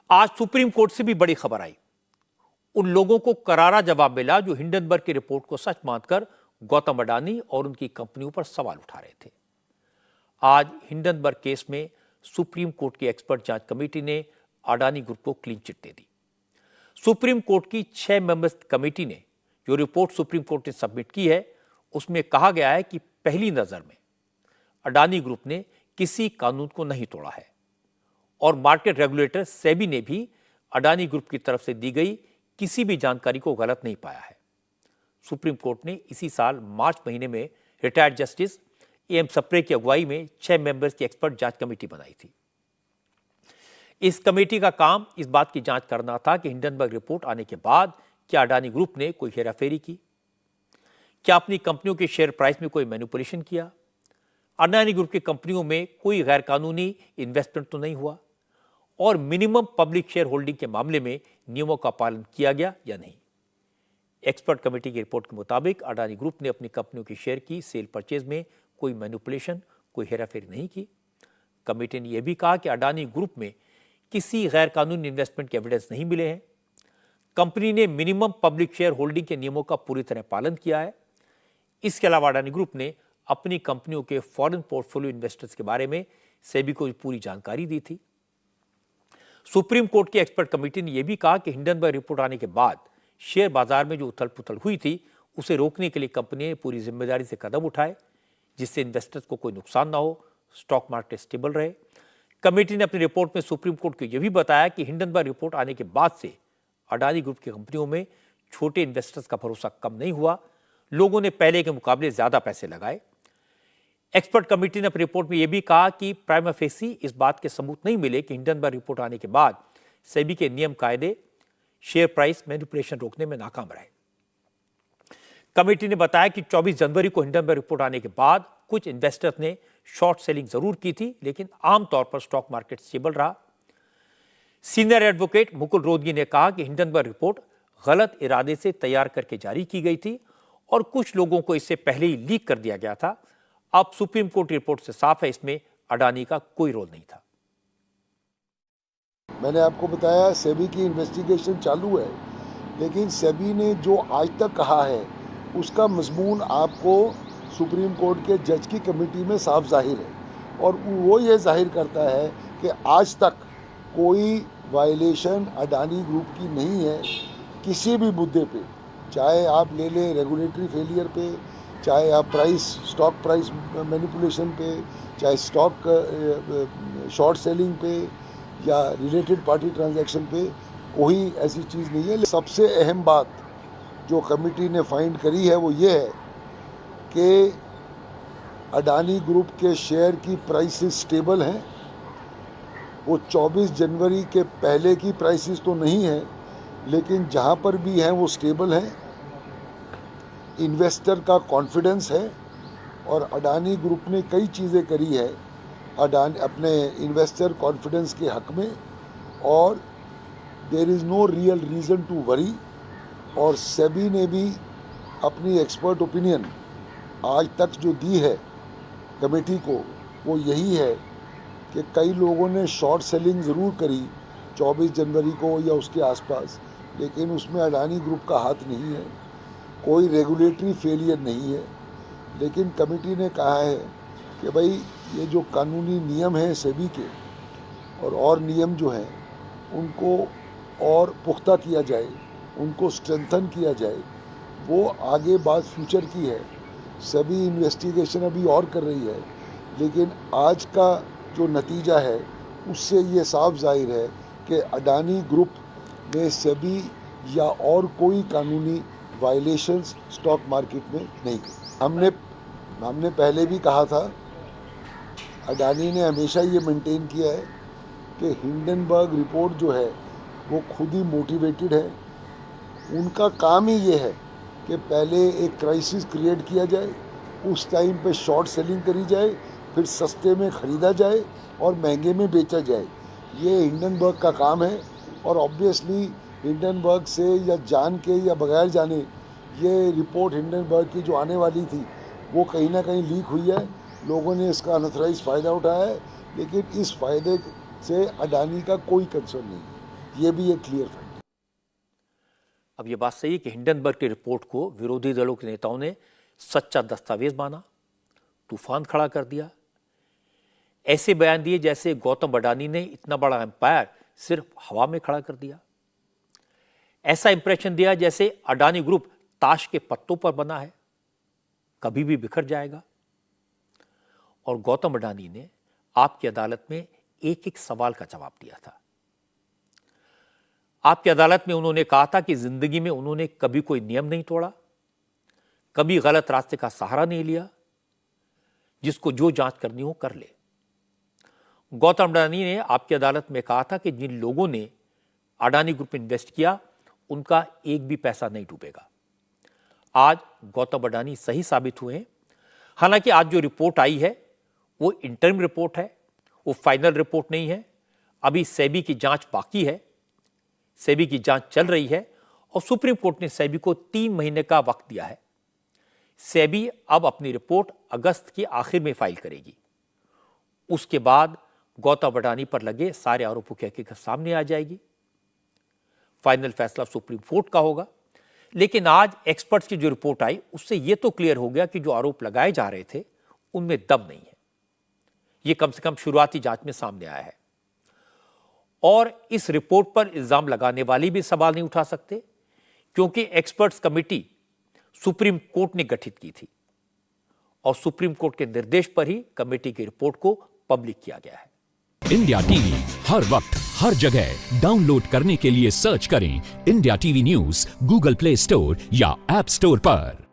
आज supreme court से भी बड़ी खबर आई। उन लोगों को करारा जवाब मिला जो हिंडनबर्ग की रिपोर्ट को सच मानकर गौतम अडानी और उनकी कंपनियों पर सवाल उठा रहे थे। आज हिंडनबर्ग केस में सुप्रीम कोर्ट की एक्सपर्ट जांच कमेटी ने अडानी ग्रुप को क्लीन चिट दे दी। सुप्रीम कोर्ट की 6 मेंबर्स कमेटी ने जो रिपोर्ट सुप्रीम कोर्ट ने सबमिट की है, उसमें कहा गया है कि पहली नजर में अडानी ग्रुप ने किसी कानून को नहीं तोड़ा है और मार्केट रेगुलेटर सेबी ने भी अडानी ग्रुप की तरफ से दी गई किसी भी जानकारी को गलत नहीं पाया है। सुप्रीम कोर्ट ने इसी साल मार्च महीने में रिटायर्ड जस्टिस एम सप्रे की अगुवाई में 6 मेंबर्स की एक्सपर्ट जांच कमेटी बनाई थी। इस कमेटी का काम इस बात की जांच करना था कि हिंडनबर्ग रिपोर्ट आने के बाद क्या अडानी ग्रुप ने कोई हेराफेरी की, क्या अपनी कंपनियों के शेयर प्राइस में कोई मैनिपुलेशन किया, अडानी ग्रुप की कंपनियों में कोई गैर कानूनी इन्वेस्टमेंट तो नहीं हुआ और मिनिमम पब्लिक शेयर होल्डिंग के मामले में नियमों का पालन किया गया या नहीं। एक्सपर्ट कमेटी की रिपोर्ट के मुताबिक अडानी ग्रुप ने अपनी कंपनियों की शेयर की सेल परचेज में कोई मैनिपुलेशन, कोई हेराफेरी नहीं की। कमेटी ने यह भी कहा कि अडानी ग्रुप में किसी गैर कानूनी इन्वेस्टमेंट के एविडेंस नहीं मिले हैं। कंपनी ने मिनिमम पब्लिक शेयर होल्डिंग के नियमों का पूरी तरह पालन किया है। इसके अलावा अडानी ग्रुप ने अपनी कंपनियों के फॉरेन पोर्टफोलियो इन्वेस्टर्स के बारे में सेबी को पूरी जानकारी दी थी। सुप्रीम कोर्ट की एक्सपर्ट कमेटी ने यह भी कहा कि हिंडनबर्ग रिपोर्ट आने के बाद शेयर बाजार में जो उथल पुथल हुई थी, उसे रोकने के लिए कंपनी ने पूरी जिम्मेदारी से कदम उठाए जिससे इन्वेस्टर्स को कोई नुकसान ना हो, स्टॉक मार्केट स्टेबल रहे। कमेटी ने अपनी रिपोर्ट में सुप्रीम कोर्ट को यह भी बताया कि हिंडनबर्ग रिपोर्ट आने के बाद से अडानी ग्रुप की कंपनियों में छोटे इन्वेस्टर्स का भरोसा कम नहीं हुआ, लोगों ने पहले के मुकाबले ज्यादा पैसे लगाए। एक्सपर्ट कमेटी ने अपनी रिपोर्ट में यह भी कहा कि प्राइमा फेसी इस बात के सबूत नहीं मिले कि हिंडनबर्ग रिपोर्ट आने के बाद सेबी के नियम कायदे शेयर प्राइस मैनिपुलेशन रोकने में नाकाम रहे। कमेटी ने बताया कि 24 जनवरी को हिंडनबर्ग रिपोर्ट आने के बाद कुछ इन्वेस्टर्स ने शॉर्ट सेलिंग जरूर की थी, लेकिन आमतौर पर स्टॉक मार्केट स्टेबल रहा। सीनियर एडवोकेट मुकुल रोहतगी ने कहा कि हिंडनबर्ग रिपोर्ट गलत इरादे से तैयार करके जारी की गई थी और कुछ लोगों को इससे पहले ही लीक कर दिया गया था। अब सुप्रीम कोर्ट रिपोर्ट से साफ है इसमें अडानी का कोई रोल नहीं था। मैंने आपको बताया सेबी की इन्वेस्टिगेशन चालू है, लेकिन सेबी ने जो आज तक कहा है उसका मजमून आपको सुप्रीम कोर्ट के जज की कमेटी में साफ जाहिर है और वो ये जाहिर करता है कि आज तक कोई वायलेशन अडानी ग्रुप की नहीं है किसी भी मुद्दे पे, चाहे आप ले लें रेगुलेटरी फेलियर पे, चाहे आप स्टॉक प्राइस मैनिपुलेशन पे, चाहे स्टॉक शॉर्ट सेलिंग पे या रिलेटेड पार्टी ट्रांजैक्शन पे, कोई ऐसी चीज़ नहीं है। सबसे अहम बात जो कमेटी ने फाइंड करी है वो ये है कि अडानी ग्रुप के शेयर की प्राइसेस स्टेबल हैं। वो 24 जनवरी के पहले की प्राइसेस तो नहीं है, लेकिन जहाँ पर भी हैं वो स्टेबल हैं। इन्वेस्टर का कॉन्फिडेंस है और अडानी ग्रुप ने कई चीज़ें करी है अडानी अपने इन्वेस्टर कॉन्फिडेंस के हक में, और there is no real reason to worry. और सेबी ने भी अपनी एक्सपर्ट ओपिनियन आज तक जो दी है कमेटी को वो यही है कि कई लोगों ने शॉर्ट सेलिंग ज़रूर करी 24 जनवरी को या उसके आसपास, लेकिन उसमें अडानी ग्रुप का हाथ नहीं है, कोई रेगुलेटरी फेलियर नहीं है। लेकिन कमेटी ने कहा है कि भाई ये जो कानूनी नियम हैं सेबी के और नियम जो हैं उनको और पुख्ता किया जाए, उनको स्ट्रेंथन किया जाए। वो आगे बात फ्यूचर की है, सेबी इन्वेस्टिगेशन अभी और कर रही है, लेकिन आज का जो नतीजा है उससे ये साफ जाहिर है कि अडानी ग्रुप ने सेबी या और कोई कानूनी वायलेशंस स्टॉक मार्केट में नहीं की। हमने पहले भी कहा था, अडानी ने हमेशा ये मेंटेन किया है कि हिंडनबर्ग रिपोर्ट जो है वो खुद ही मोटिवेटेड है। उनका काम ही ये है कि पहले एक क्राइसिस क्रिएट किया जाए, उस टाइम पे शॉर्ट सेलिंग करी जाए, फिर सस्ते में ख़रीदा जाए और महंगे में बेचा जाए। ये हिंडनबर्ग का काम है और ऑब्वियसली हिंडनबर्ग से या जान के या बगैर जाने ये रिपोर्ट हिंडनबर्ग की जो आने वाली थी वो कहीं ना कहीं लीक हुई है। लोगों ने इसका अनऑथराइज्ड फ़ायदा उठाया है, लेकिन इस फ़ायदे से अडानी का कोई कंसर्न नहीं है। ये भी एक क्लियर फैक्ट है। अब ये बात सही है कि हिंडनबर्ग की रिपोर्ट को विरोधी दलों के नेताओं ने सच्चा दस्तावेज माना, तूफान खड़ा कर दिया, ऐसे बयान दिए जैसे गौतम अडानी ने इतना बड़ा एम्पायर सिर्फ हवा में खड़ा कर दिया। ऐसा इंप्रेशन दिया जैसे अडानी ग्रुप ताश के पत्तों पर बना है, कभी भी बिखर जाएगा। और गौतम अडानी ने आपकी अदालत में एक एक सवाल का जवाब दिया था। आपकी अदालत में उन्होंने कहा था कि जिंदगी में उन्होंने कभी कोई नियम नहीं तोड़ा, कभी गलत रास्ते का सहारा नहीं लिया, जिसको जो जांच करनी हो कर ले। गौतम अडानी ने आपकी अदालत में कहा था कि जिन लोगों ने अडानी ग्रुप में इन्वेस्ट किया उनका एक भी पैसा नहीं डूबेगा। आज गौतम अडानी सही साबित हुए हैं। हालांकि आज जो रिपोर्ट आई है वो इंटरिम रिपोर्ट है, वो फाइनल रिपोर्ट नहीं है। अभी सेबी की जांच बाकी है, सेबी की जांच चल रही है और सुप्रीम कोर्ट ने सेबी को 3 महीने का वक्त दिया है। सेबी अब अपनी रिपोर्ट अगस्त के आखिर में फाइल करेगी। उसके बाद गौतम अडानी पर लगे सारे आरोपों की हकीकत सामने आ जाएगी। फाइनल फैसला सुप्रीम कोर्ट का होगा। लेकिन आज एक्सपर्ट्स की जो रिपोर्ट आई उससे यह तो क्लियर हो गया कि जो आरोप लगाए जा रहे थे उनमें दम नहीं है। यह कम से कम शुरुआती जांच में सामने आया है। और इस रिपोर्ट पर इल्जाम लगाने वाले भी सवाल नहीं उठा सकते, क्योंकि एक्सपर्ट्स कमेटी सुप्रीम कोर्ट ने गठित की थी और सुप्रीम कोर्ट के निर्देश पर ही कमेटी की रिपोर्ट को पब्लिक किया गया है। इंडिया टीवी हर वक्त हर जगह डाउनलोड करने के लिए सर्च करें India TV news Google play store या ऐप स्टोर पर।